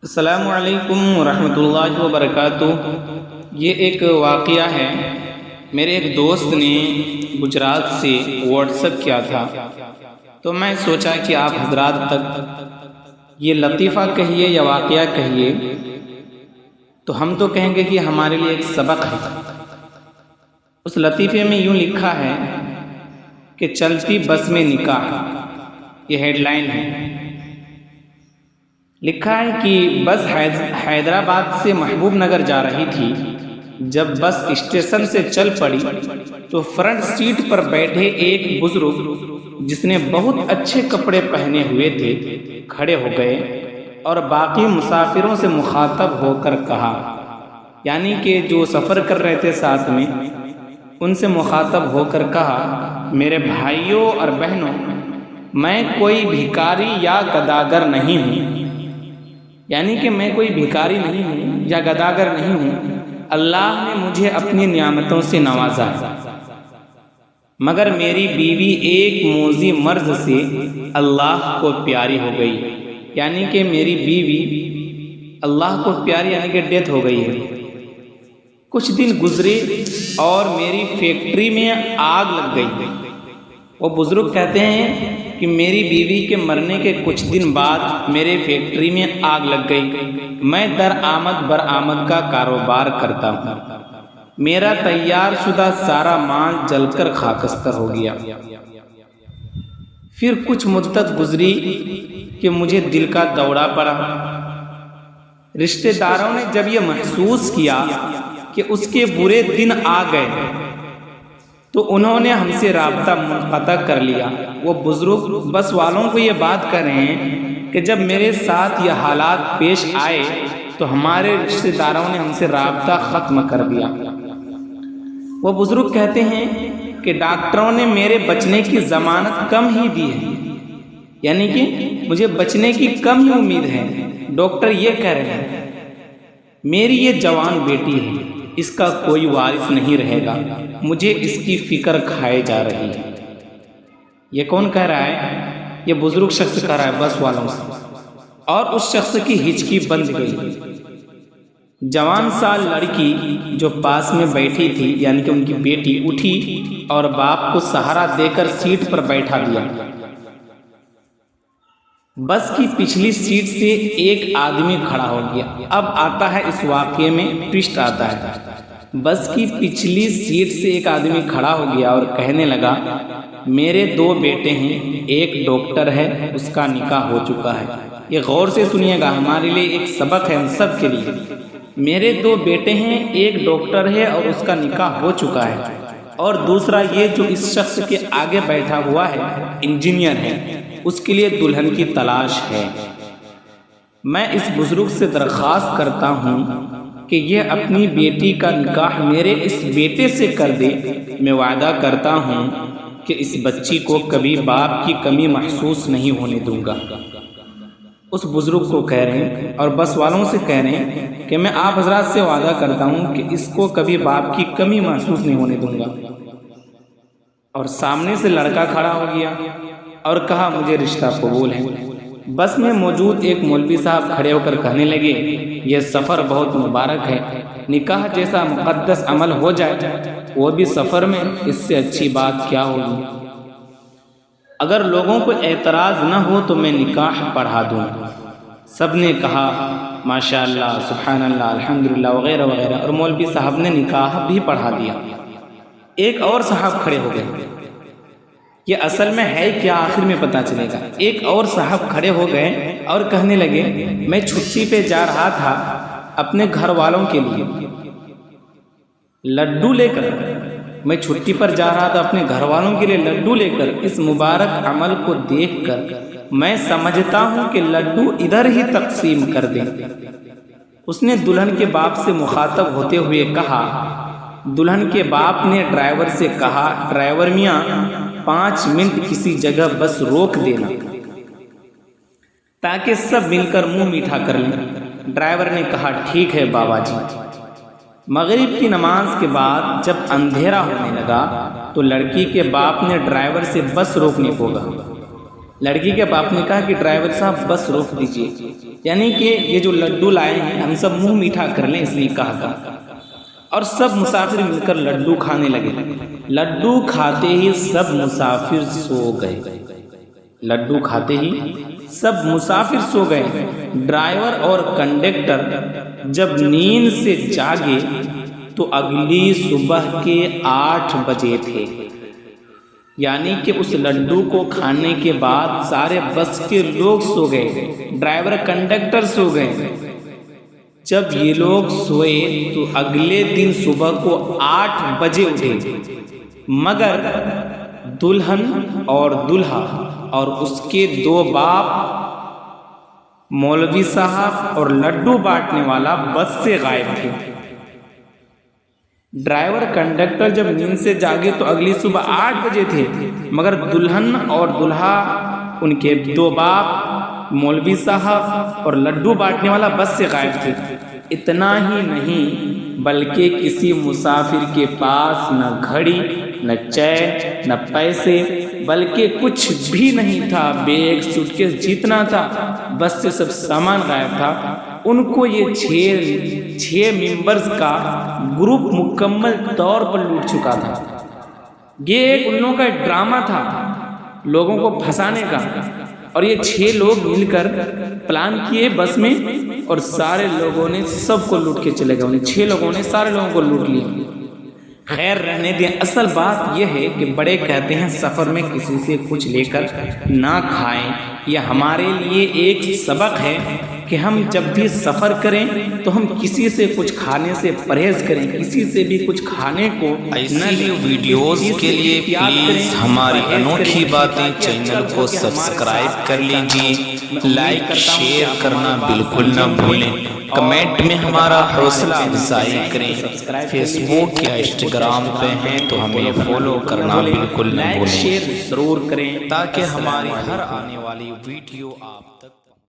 السلام علیکم ورحمۃ اللہ وبرکاتہ۔ یہ ایک واقعہ ہے، میرے ایک دوست نے گجرات سے واٹس ایپ کیا تھا، تو میں سوچا کہ آپ حضرات تک یہ لطیفہ کہیے یا واقعہ کہیے، تو ہم تو کہیں گے کہ ہمارے لیے ایک سبق ہے۔ اس لطیفے میں یوں لکھا ہے کہ چلتی بس میں نکاح، یہ ہیڈ لائن ہے۔ لکھا ہے کہ بس حیدرآباد سے محبوب نگر جا رہی تھی۔ جب بس اسٹیشن سے چل پڑی تو فرنٹ سیٹ پر بیٹھے ایک بزرگ، جس نے بہت اچھے کپڑے پہنے ہوئے تھے، کھڑے ہو گئے اور باقی مسافروں سے مخاطب ہو کر کہا، یعنی کہ جو سفر کر رہے تھے ساتھ میں، ان سے مخاطب ہو کر کہا، میرے بھائیوں اور بہنوں، میں کوئی بھکاری یا گداگر نہیں ہوں، یعنی کہ میں کوئی بھکاری نہیں ہوں یا گداگر نہیں ہوں۔ اللہ نے مجھے اپنی نعمتوں سے نوازا، مگر میری بیوی ایک موذی مرض سے اللہ کو پیاری ہو گئی، یعنی کہ میری بیوی اللہ کو پیاری، یعنی کہ ڈیتھ ہو گئی ہے۔ کچھ دن گزرے اور میری فیکٹری میں آگ لگ گئی۔ وہ بزرگ کہتے ہیں کہ میری بیوی کے مرنے کے کچھ دن بعد میرے فیکٹری میں آگ لگ گئی۔ میں درآمد برآمد کا کاروبار کرتا ہوں۔ میرا تیار شدہ سارا مال جل کر خاکستر ہو گیا۔ پھر کچھ مدت گزری کہ مجھے دل کا دورہ پڑا۔ رشتہ داروں نے جب یہ محسوس کیا کہ اس کے برے دن آ گئے تو انہوں نے ہم سے رابطہ منقطع کر لیا۔ وہ بزرگ بس والوں کو یہ بات کر رہے ہیں کہ جب میرے ساتھ یہ حالات پیش آئے تو ہمارے رشتہ داروں نے ہم سے رابطہ ختم کر دیا۔ وہ بزرگ کہتے ہیں کہ ڈاکٹروں نے میرے بچنے کی ضمانت کم ہی دی ہے، یعنی کہ مجھے بچنے کی کم ہی امید ہے۔ ڈاکٹر یہ کہہ رہے ہیں، میری یہ جوان بیٹی ہے، اس کا کوئی وارث نہیں رہے گا، مجھے اس کی فکر کھائے جا رہی ہے۔ یہ کون کہہ رہا ہے؟ یہ بزرگ شخص کہہ رہا ہے بس والوں سے، اور اس شخص کی ہچکی بند گئی۔ جوان سال لڑکی جو پاس میں بیٹھی تھی، یعنی کہ ان کی بیٹی، اٹھی اور باپ کو سہارا دے کر سیٹ پر بیٹھا دیا۔ بس کی پچھلی سیٹ سے ایک آدمی کھڑا ہو گیا۔ اب آتا ہے اس واقعے میں ٹوسٹ آتا ہے۔ بس کی پچھلی سیٹ سے ایک آدمی کھڑا ہو گیا اور کہنے لگا، میرے 2 بیٹے ہیں، ایک ڈاکٹر ہے، اس کا نکاح ہو چکا ہے۔ یہ غور سے سنیے گا، ہمارے لیے ایک سبق ہے ہم سب کے لیے۔ میرے 2 بیٹے ہیں، ایک ڈاکٹر ہے اور اس کا نکاح ہو چکا ہے، اور دوسرا یہ جو اس شخص کے آگے بیٹھا ہوا ہے انجینئر ہے، اس کے لیے دلہن کی تلاش ہے۔ میں اس بزرگ سے درخواست کرتا ہوں کہ یہ اپنی بیٹی کا نکاح میرے اس بیٹے سے کر دے۔ میں وعدہ کرتا ہوں کہ اس بچی کو کبھی باپ کی کمی محسوس نہیں ہونے دوں گا۔ اس بزرگ کو کہہ رہے ہیں اور بس والوں سے کہہ رہے ہیں کہ میں آپ حضرات سے وعدہ کرتا ہوں کہ اس کو کبھی باپ کی کمی محسوس نہیں ہونے دوں گا۔ اور سامنے سے لڑکا کھڑا ہو گیا اور کہا، مجھے رشتہ قبول ہے۔ بس میں موجود ایک مولوی صاحب کھڑے ہو کر کہنے لگے، یہ سفر بہت مبارک ہے، نکاح جیسا مقدس عمل ہو جائے وہ بھی سفر میں، اس سے اچھی بات کیا ہوگی۔ اگر لوگوں کو اعتراض نہ ہو تو میں نکاح پڑھا دوں۔ سب نے کہا ماشاء اللہ، سبحان اللہ، الحمدللہ وغیرہ وغیرہ، اور مولوی صاحب نے نکاح بھی پڑھا دیا۔ ایک اور صاحب کھڑے ہو گئے، یہ اصل میں ہے کیا آخر میں پتہ چلے گا۔ ایک اور صاحب کھڑے ہو گئے اور کہنے لگے، میں چھٹی پہ جا رہا تھا اپنے گھر والوں کے لیے لڈو لے کر، میں چھٹی پر جا رہا تھا اپنے گھر والوں کے لیے لڈو لے کر۔ اس مبارک عمل کو دیکھ کر میں سمجھتا ہوں کہ لڈو ادھر ہی تقسیم کر دیں۔ اس نے دلہن کے باپ سے مخاطب ہوتے ہوئے کہا، دلہن کے باپ نے ڈرائیور سے کہا، ڈرائیور میاں 5 منٹ کسی جگہ بس روک دینا تاکہ سب مل کر منہ میٹھا کر لیں۔ ڈرائیور نے کہا، ٹھیک ہے بابا جی۔ مغرب کی نماز کے بعد جب اندھیرا ہونے لگا تو لڑکی کے باپ نے ڈرائیور سے بس روکنے کو کہا۔ لڑکی کے باپ نے کہا کہ ڈرائیور صاحب بس روک دیجیے، یعنی کہ یہ جو لڈو لائے ہیں ہم سب منہ میٹھا کر لیں، اس لیے کہا تھا۔ اور سب مسافر مل کر لڈو کھانے لگے۔ لڈو کھاتے ہی سب مسافر سو گئے، لڈو کھاتے ہی سب مسافر سو گئے۔ ڈرائیور اور کنڈکٹر جب نیند سے جاگے تو اگلی صبح کے 8 بجے تھے، یعنی کہ اس لڈو کو کھانے کے بعد سارے بس کے لوگ سو گئے، ڈرائیور کنڈکٹر سو گئے۔ جب یہ لوگ سوئے تو اگلے دن صبح کو 8 بجے اٹھے، مگر دلہن اور دلہا اور اس کے 2 باپ، مولوی صاحب اور لڈو بانٹنے والا بس سے غائب تھے۔ ڈرائیور کنڈکٹر جب نیند سے جاگے تو اگلی صبح 8 بجے تھے، مگر دلہن اور دلہا، ان کے 2 باپ، مولوی صاحب اور لڈو بانٹنے والا بس سے غائب تھے۔ اتنا ہی نہیں بلکہ کسی مسافر کے پاس نہ گھڑی، نہ چین، نہ پیسے، بلکہ کچھ بھی نہیں تھا۔ بیگ، سوٹ کیس جتنا تھا بس سے سب سامان غائب تھا۔ ان کو یہ 6 ممبرز کا گروپ مکمل طور پر لوٹ چکا تھا۔ یہ ان لوگوں کا ایک ڈرامہ تھا لوگوں کو پھنسانے کا، اور یہ 6 لوگ مل کر پلان کیے بس میں، اور سارے لوگوں نے سب کو لوٹ کے چلے گئے۔ 6 لوگوں نے سارے لوگوں کو لوٹ لیا۔ خیر رہنے دیں، اصل بات یہ ہے کہ بڑے کہتے ہیں سفر میں کسی سے کچھ لے کر نہ کھائیں۔ یہ ہمارے لیے ایک سبق ہے کہ ہم جب بھی سفر کریں تو ہم کسی سے کچھ کھانے سے پرہیز کریں، کسی سے بھی کچھ کھانے کو نہ لیں۔ ویڈیوز کے لیے پلیز ہماری انوکھی باتیں چینل کو سبسکرائب کر لیجئے، لائک شیئر کرنا بالکل نہ بھولیں، کمنٹ میں ہمارا حوصلہ افزائی کریں۔ فیس بک یا انسٹاگرام پہ ہیں تو ہمیں فالو کرنا بالکل نہ بھولیں، شیئر ضرور کریں تاکہ ہماری ہر آنے والی ویڈیو آپ